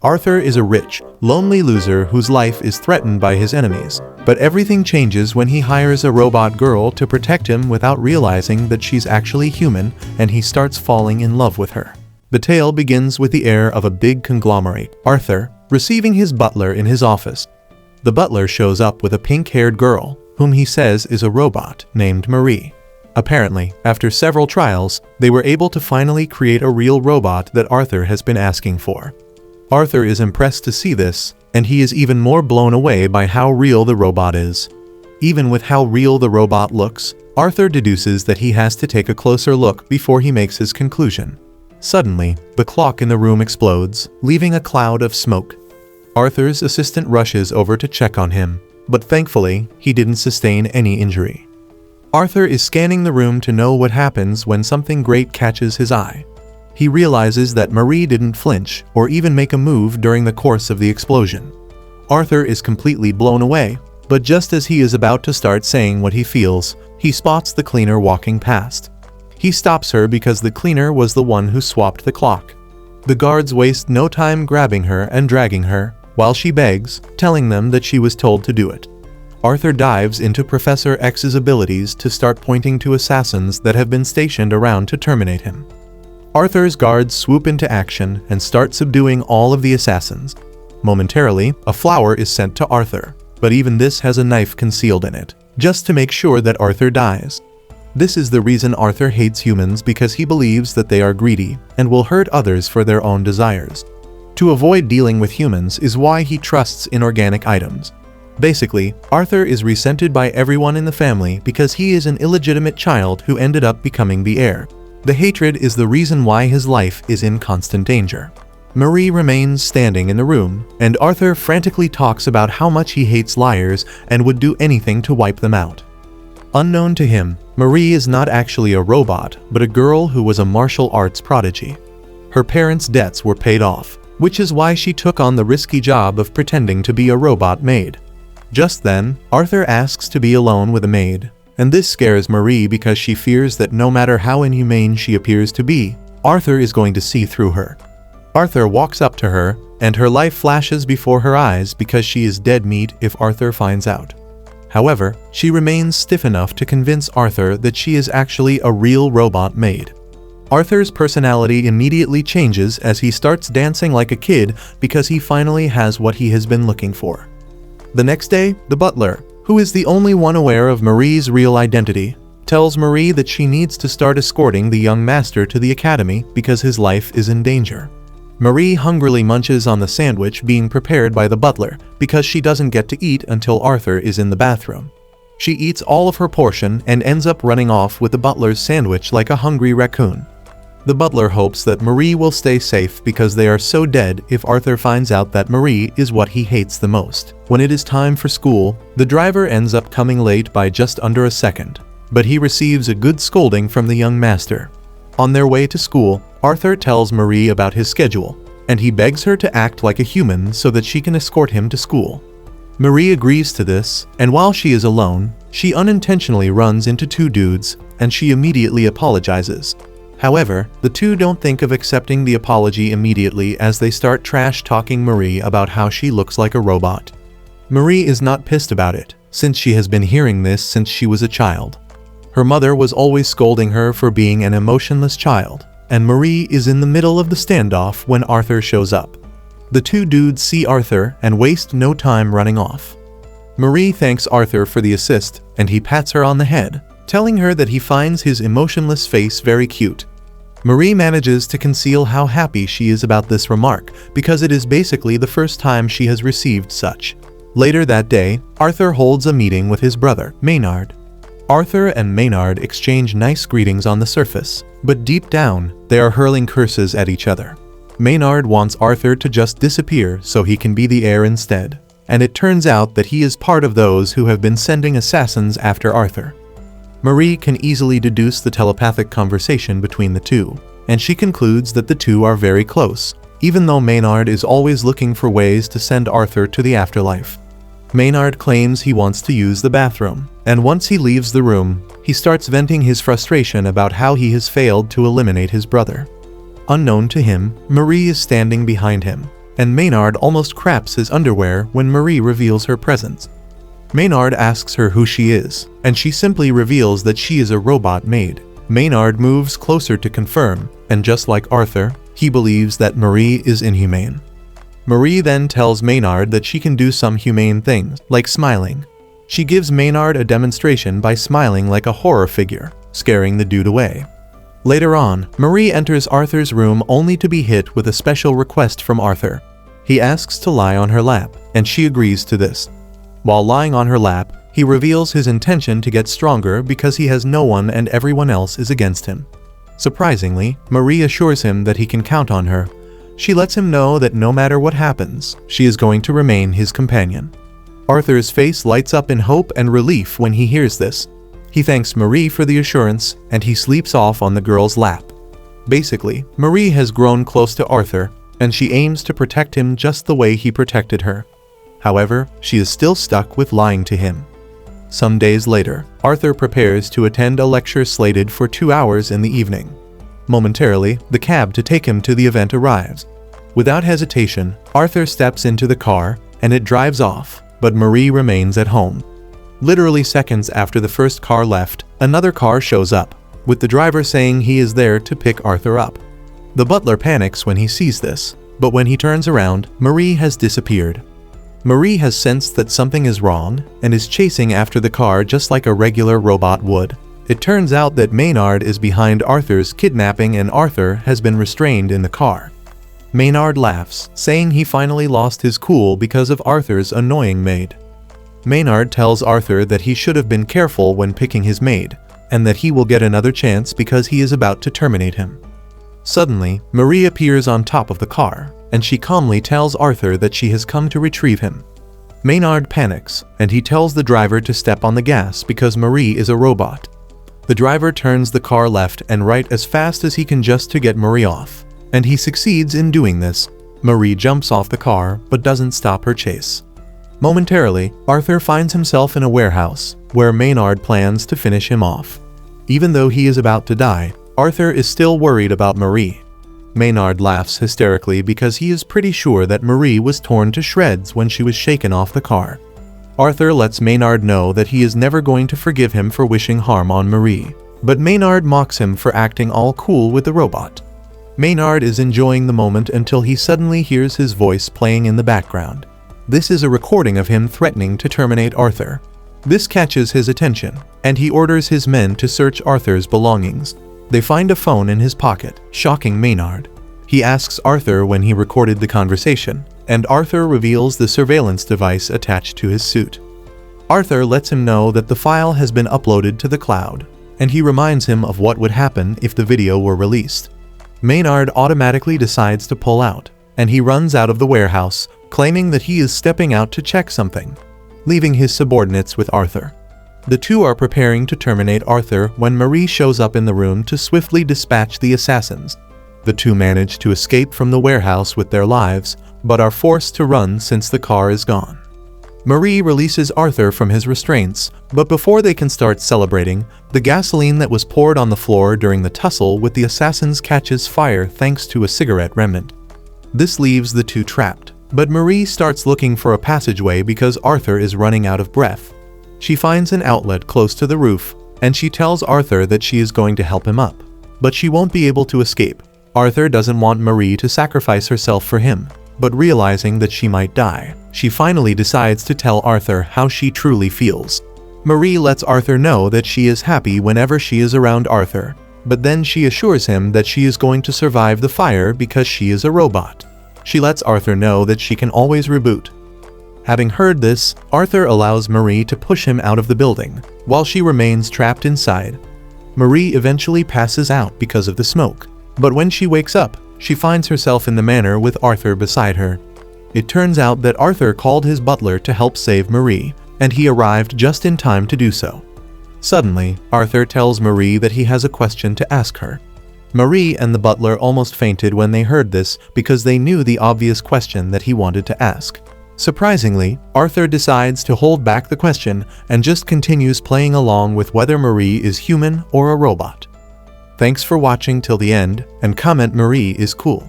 Arthur is a rich, lonely loser whose life is threatened by his enemies. But everything changes when he hires a robot girl to protect him without realizing that she's actually human, and he starts falling in love with her. The tale begins with the heir of a big conglomerate, Arthur, receiving his butler in his office. The butler shows up with a pink-haired girl, whom he says is a robot named Marie. Apparently, after several trials, they were able to finally create a real robot that Arthur has been asking for. Arthur is impressed to see this, and he is even more blown away by how real the robot is. Even with how real the robot looks, Arthur deduces that he has to take a closer look before he makes his conclusion. Suddenly, the clock in the room explodes, leaving a cloud of smoke. Arthur's assistant rushes over to check on him, but thankfully, he didn't sustain any injury. Arthur is scanning the room to know what happens when something great catches his eye. He realizes that Marie didn't flinch or even make a move during the course of the explosion. Arthur is completely blown away, but just as he is about to start saying what he feels, he spots the cleaner walking past. He stops her because the cleaner was the one who swapped the clock. The guards waste no time grabbing her and dragging her, while she begs, telling them that she was told to do it. Arthur dives into Professor X's abilities to start pointing to assassins that have been stationed around to terminate him. Arthur's guards swoop into action and start subduing all of the assassins. Momentarily, a flower is sent to Arthur, but even this has a knife concealed in it, just to make sure that Arthur dies. This is the reason Arthur hates humans, because he believes that they are greedy and will hurt others for their own desires. To avoid dealing with humans is why he trusts inorganic items. Basically, Arthur is resented by everyone in the family because he is an illegitimate child who ended up becoming the heir. The hatred is the reason why his life is in constant danger. Marie remains standing in the room, and Arthur frantically talks about how much he hates liars and would do anything to wipe them out. Unknown to him, Marie is not actually a robot, but a girl who was a martial arts prodigy. Her parents' debts were paid off, which is why she took on the risky job of pretending to be a robot maid. Just then, Arthur asks to be alone with a maid, and this scares Marie because she fears that no matter how inhumane she appears to be, Arthur is going to see through her. Arthur walks up to her, and her life flashes before her eyes because she is dead meat if Arthur finds out. However, she remains stiff enough to convince Arthur that she is actually a real robot maid. Arthur's personality immediately changes as he starts dancing like a kid because he finally has what he has been looking for. The next day, the butler, who is the only one aware of Marie's real identity, tells Marie that she needs to start escorting the young master to the academy because his life is in danger. Marie hungrily munches on the sandwich being prepared by the butler because she doesn't get to eat until Arthur is in the bathroom. She eats all of her portion and ends up running off with the butler's sandwich like a hungry raccoon. The butler hopes that Marie will stay safe because they are so dead if Arthur finds out that Marie is what he hates the most. When it is time for school, the driver ends up coming late by just under a second, but he receives a good scolding from the young master. On their way to school, Arthur tells Marie about his schedule, and he begs her to act like a human so that she can escort him to school. Marie agrees to this, and while she is alone, she unintentionally runs into two dudes, and she immediately apologizes. However, the two don't think of accepting the apology immediately as they start trash-talking Marie about how she looks like a robot. Marie is not pissed about it, since she has been hearing this since she was a child. Her mother was always scolding her for being an emotionless child, and Marie is in the middle of the standoff when Arthur shows up. The two dudes see Arthur and waste no time running off. Marie thanks Arthur for the assist, and he pats her on the head, telling her that he finds his emotionless face very cute. Marie manages to conceal how happy she is about this remark because it is basically the first time she has received such. Later that day, Arthur holds a meeting with his brother, Maynard. Arthur and Maynard exchange nice greetings on the surface, but deep down, they are hurling curses at each other. Maynard wants Arthur to just disappear so he can be the heir instead, and it turns out that he is part of those who have been sending assassins after Arthur. Marie can easily deduce the telepathic conversation between the two, and she concludes that the two are very close, even though Maynard is always looking for ways to send Arthur to the afterlife. Maynard claims he wants to use the bathroom, and once he leaves the room, he starts venting his frustration about how he has failed to eliminate his brother. Unknown to him, Marie is standing behind him, and Maynard almost craps his underwear when Marie reveals her presence. Maynard asks her who she is, and she simply reveals that she is a robot maid. Maynard moves closer to confirm, and just like Arthur, he believes that Marie is inhumane. Marie then tells Maynard that she can do some humane things, like smiling. She gives Maynard a demonstration by smiling like a horror figure, scaring the dude away. Later on, Marie enters Arthur's room only to be hit with a special request from Arthur. He asks to lie on her lap, and she agrees to this. While lying on her lap, he reveals his intention to get stronger because he has no one and everyone else is against him. Surprisingly, Marie assures him that he can count on her. She lets him know that no matter what happens, she is going to remain his companion. Arthur's face lights up in hope and relief when he hears this. He thanks Marie for the assurance, and he sleeps off on the girl's lap. Basically, Marie has grown close to Arthur, and she aims to protect him just the way he protected her. However, she is still stuck with lying to him. Some days later, Arthur prepares to attend a lecture slated for 2 hours in the evening. Momentarily, the cab to take him to the event arrives. Without hesitation, Arthur steps into the car, and it drives off, but Marie remains at home. Literally seconds after the first car left, another car shows up, with the driver saying he is there to pick Arthur up. The butler panics when he sees this, but when he turns around, Marie has disappeared. Marie has sensed that something is wrong and is chasing after the car just like a regular robot would. It turns out that Maynard is behind Arthur's kidnapping and Arthur has been restrained in the car. Maynard laughs, saying he finally lost his cool because of Arthur's annoying maid. Maynard tells Arthur that he should have been careful when picking his maid, and that he will get another chance because he is about to terminate him. Suddenly, Marie appears on top of the car, and she calmly tells Arthur that she has come to retrieve him. Maynard panics, and he tells the driver to step on the gas because Marie is a robot. The driver turns the car left and right as fast as he can just to get Marie off, and he succeeds in doing this. Marie jumps off the car but doesn't stop her chase. Momentarily, Arthur finds himself in a warehouse, where Maynard plans to finish him off. Even though he is about to die, Arthur is still worried about Marie. Maynard laughs hysterically because he is pretty sure that Marie was torn to shreds when she was shaken off the car. Arthur lets Maynard know that he is never going to forgive him for wishing harm on Marie, but Maynard mocks him for acting all cool with the robot. Maynard is enjoying the moment until he suddenly hears his voice playing in the background. This is a recording of him threatening to terminate Arthur. This catches his attention, and he orders his men to search Arthur's belongings. They find a phone in his pocket, shocking Maynard. He asks Arthur when he recorded the conversation, and Arthur reveals the surveillance device attached to his suit. Arthur lets him know that the file has been uploaded to the cloud, and he reminds him of what would happen if the video were released. Maynard automatically decides to pull out, and he runs out of the warehouse, claiming that he is stepping out to check something, leaving his subordinates with Arthur. The two are preparing to terminate Arthur when Marie shows up in the room to swiftly dispatch the assassins. The two manage to escape from the warehouse with their lives, but are forced to run since the car is gone. Marie releases Arthur from his restraints, but before they can start celebrating, the gasoline that was poured on the floor during the tussle with the assassins catches fire thanks to a cigarette remnant. This leaves the two trapped, but Marie starts looking for a passageway because Arthur is running out of breath. She finds an outlet close to the roof, and she tells Arthur that she is going to help him up, but she won't be able to escape. Arthur doesn't want Marie to sacrifice herself for him, but realizing that she might die, she finally decides to tell Arthur how she truly feels. Marie lets Arthur know that she is happy whenever she is around Arthur, but then she assures him that she is going to survive the fire because she is a robot. She lets Arthur know that she can always reboot. Having heard this, Arthur allows Marie to push him out of the building, while she remains trapped inside. Marie eventually passes out because of the smoke, but when she wakes up, she finds herself in the manor with Arthur beside her. It turns out that Arthur called his butler to help save Marie, and he arrived just in time to do so. Suddenly, Arthur tells Marie that he has a question to ask her. Marie and the butler almost fainted when they heard this because they knew the obvious question that he wanted to ask. Surprisingly, Arthur decides to hold back the question and just continues playing along with whether Marie is human or a robot. Thanks for watching till the end, and comment Marie is cool.